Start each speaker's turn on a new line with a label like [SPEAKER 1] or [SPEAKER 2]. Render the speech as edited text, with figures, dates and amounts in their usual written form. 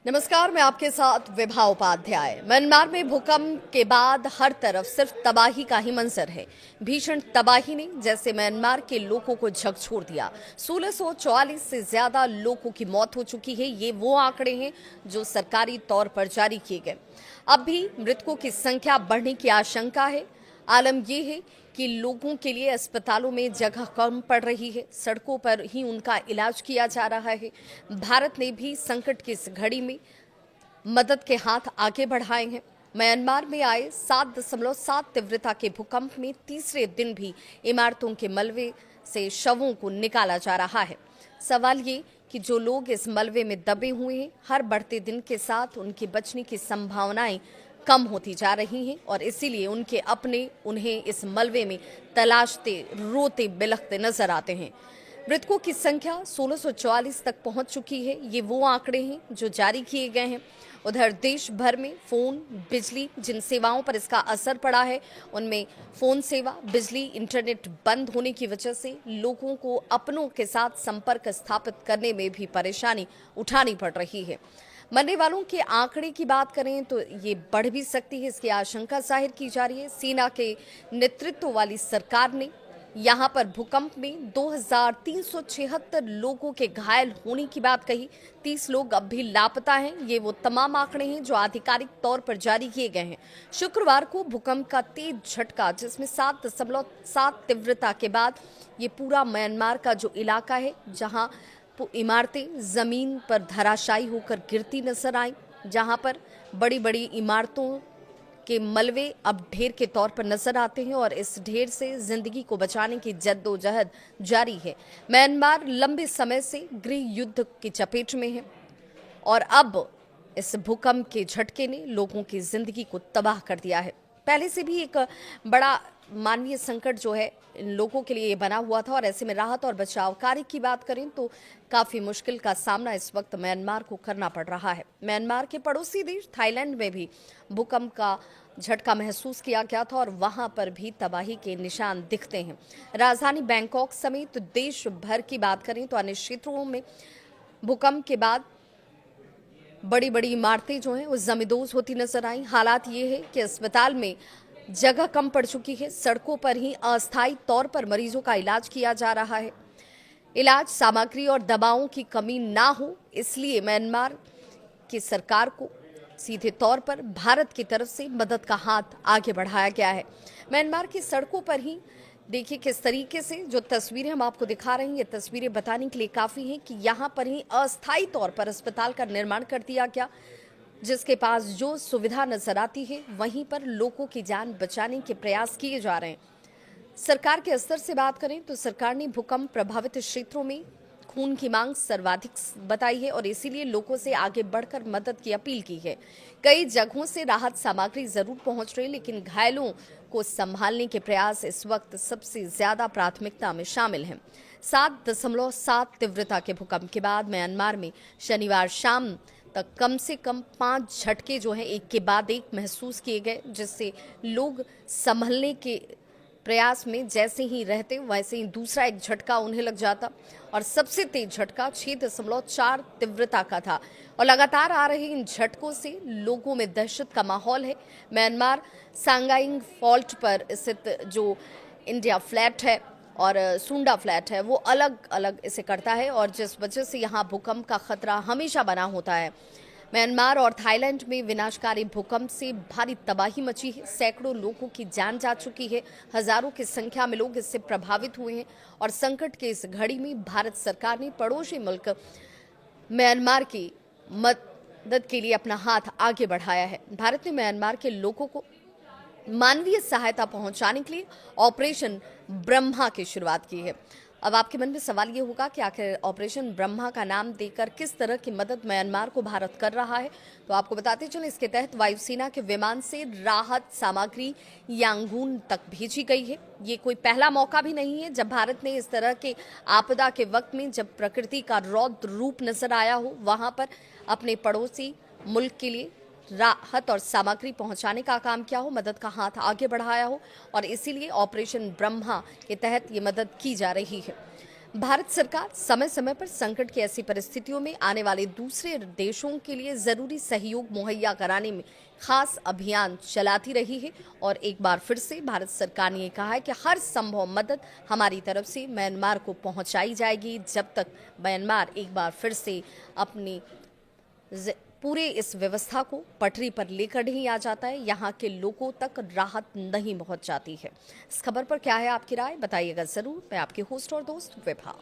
[SPEAKER 1] नमस्कार, मैं आपके साथ विभा उपाध्याय। म्यांमार में भूकंप के बाद हर तरफ सिर्फ तबाही का ही मंजर है। भीषण तबाही ने जैसे म्यांमार के लोगों को झकझोर दिया। 1644 से ज्यादा लोगों की मौत हो चुकी है। ये वो आंकड़े हैं जो सरकारी तौर पर जारी किए गए। अब भी मृतकों की संख्या बढ़ने की आशंका है। आलम यह है कि लोगों के लिए अस्पतालों में जगह कम पड़ रही है, सड़कों पर ही उनका इलाज किया जा रहा है। भारत ने भी संकट की इस घड़ी में मदद के हाथ आगे बढ़ाए हैं। म्यांमार में आए 7.7 तीव्रता के भूकंप में तीसरे दिन भी इमारतों के मलबे से शवों को निकाला जा रहा है। सवाल ये कि जो लोग इस मलबे में दबे हुए हैं, हर बढ़ते दिन के साथ उनके बचने की संभावनाएं कम होती जा रही हैं और इसीलिए उनके अपने उन्हें इस मलबे में तलाशते, रोते, बिलखते नजर आते हैं। मृतकों की संख्या 1644 तक पहुंच चुकी है। ये वो आंकड़े हैं जो जारी किए गए हैं। उधर देश भर में फोन, बिजली, जिन सेवाओं पर इसका असर पड़ा है उनमें फोन सेवा, बिजली, इंटरनेट बंद होने की वजह से लोगों को अपनों के साथ संपर्क स्थापित करने में भी परेशानी उठानी पड़ रही है। मरने वालों के आंकड़े की बात करें तो ये बढ़ भी सकती है, इसकी आशंका जाहिर की जा रही है। सेना के नेतृत्व वाली सरकार ने यहां पर भूकंप में 2376 लोगों के घायल होने की बात कही। 30 लोग अब भी लापता हैं। ये वो तमाम आंकड़े हैं जो आधिकारिक तौर पर जारी किए गए हैं। शुक्रवार को भूकंप का तेज झटका, जिसमें 7.7 तीव्रता के बाद ये पूरा म्यांमार का जो इलाका है, जहां इमारतें जमीन पर धराशायी होकर गिरती नजर आई, जहां पर बड़ी बड़ी इमारतों के मलबे अब ढेर के तौर पर नजर आते हैं और इस ढेर से जिंदगी को बचाने की जद्दोजहद जारी है। म्यांमार लंबे समय से गृह युद्ध की चपेट में है और अब इस भूकंप के झटके ने लोगों की जिंदगी को तबाह कर दिया है। पहले से भी एक बड़ा मानवीय संकट जो है इन लोगों के लिए बना हुआ था और ऐसे में राहत और बचाव कार्य की बात करें तो काफी मुश्किल का सामना इस वक्त म्यांमार को करना पड़ रहा है। म्यांमार के पड़ोसी देश थाईलैंड में भी भूकंप का झटका महसूस किया गया था और वहां पर भी तबाही के निशान दिखते हैं। राजधानी बैंकॉक समेत देश भर की बात करें तो अन्य क्षेत्रों में भूकंप के बाद बड़ी बड़ी इमारतें जो हैं वो जमींदोज होती नजर आई। हालात ये है कि अस्पताल में जगह कम पड़ चुकी है। सड़कों पर ही अस्थायी तौर पर मरीजों का इलाज किया जा रहा है। इलाज सामग्री और दवाओं की कमी ना हो, इसलिए म्यांमार की सरकार को सीधे तौर पर भारत की तरफ से मदद का हाथ आगे बढ़ाया गया है। म्यांमार की सड़कों पर ही देखिए किस तरीके से जो तस्वीरें हम आपको दिखा रहे हैं, ये तस्वीरें बताने के लिए काफ़ी हैं कि यहाँ पर ही अस्थायी तौर पर अस्पताल का निर्माण कर दिया गया, जिसके पास जो सुविधा नजर आती है वहीं पर लोगों की जान बचाने के प्रयास किए जा रहे हैं। सरकार के स्तर से बात करें तो सरकार ने भूकंप प्रभावित क्षेत्रों में खून की मांग सर्वाधिक बताई है और इसीलिए लोगों से आगे बढ़कर मदद की अपील की है। कई जगहों से राहत सामग्री जरूर पहुंच रही, लेकिन घायलों को संभालने के प्रयास इस वक्त सबसे ज्यादा प्राथमिकता में शामिल हैं। 7.7 तीव्रता के भूकंप के बाद म्यांमार में शनिवार शाम तक कम से कम 5 झटके जो हैं एक के बाद एक महसूस किए गए, जिससे लोग संभलने के प्रयास में जैसे ही रहते वैसे ही दूसरा एक झटका उन्हें लग जाता और सबसे तेज झटका 6.4 तीव्रता का था और लगातार आ रहे इन झटकों से लोगों में दहशत का माहौल है। म्यांमार सांगाइंग फॉल्ट पर स्थित जो इंडिया फ्लैट है और सुंडा फ्लैट है वो अलग अलग इसे करता है और जिस वजह से यहाँ भूकंप का खतरा हमेशा बना होता है। म्यांमार और थाईलैंड में विनाशकारी भूकंप से भारी तबाही मची है। सैकड़ों लोगों की जान जा चुकी है। हजारों की संख्या में लोग इससे प्रभावित हुए हैं और संकट के इस घड़ी में भारत सरकार ने पड़ोसी मुल्क म्यांमार की मदद के लिए अपना हाथ आगे बढ़ाया है। भारत ने म्यांमार के लोगों को मानवीय सहायता पहुंचाने के लिए ऑपरेशन ब्रह्मा की शुरुआत की है। अब आपके मन में सवाल ये होगा कि आखिर ऑपरेशन ब्रह्मा का नाम देकर किस तरह की मदद म्यांमार को भारत कर रहा है। तो आपको बताते चलें, इसके तहत वायुसेना के विमान से राहत सामग्री यांगून तक भेजी गई है। ये कोई पहला मौका भी नहीं है जब भारत ने इस तरह के आपदा के वक्त में, जब प्रकृति का रौद्र रूप नजर आया हो, वहां पर अपने पड़ोसी मुल्क के लिए राहत और सामग्री पहुंचाने का काम किया हो, मदद का हाथ आगे बढ़ाया हो और इसीलिए ऑपरेशन ब्रह्मा के तहत ये मदद की जा रही है। भारत सरकार समय समय पर संकट की ऐसी परिस्थितियों में आने वाले दूसरे देशों के लिए जरूरी सहयोग मुहैया कराने में खास अभियान चलाती रही है और एक बार फिर से भारत सरकार ने कहा है कि हर संभव मदद हमारी तरफ से म्यांमार को पहुंचाई जाएगी जब तक म्यांमार एक बार फिर से अपनी पूरे इस व्यवस्था को पटरी पर लेकर नहीं आ जाता है, यहाँ के लोगों तक राहत नहीं पहुंच जाती है। इस खबर पर क्या है आपकी राय, बताइएगा जरूर। मैं आपकी होस्ट और दोस्त विभा।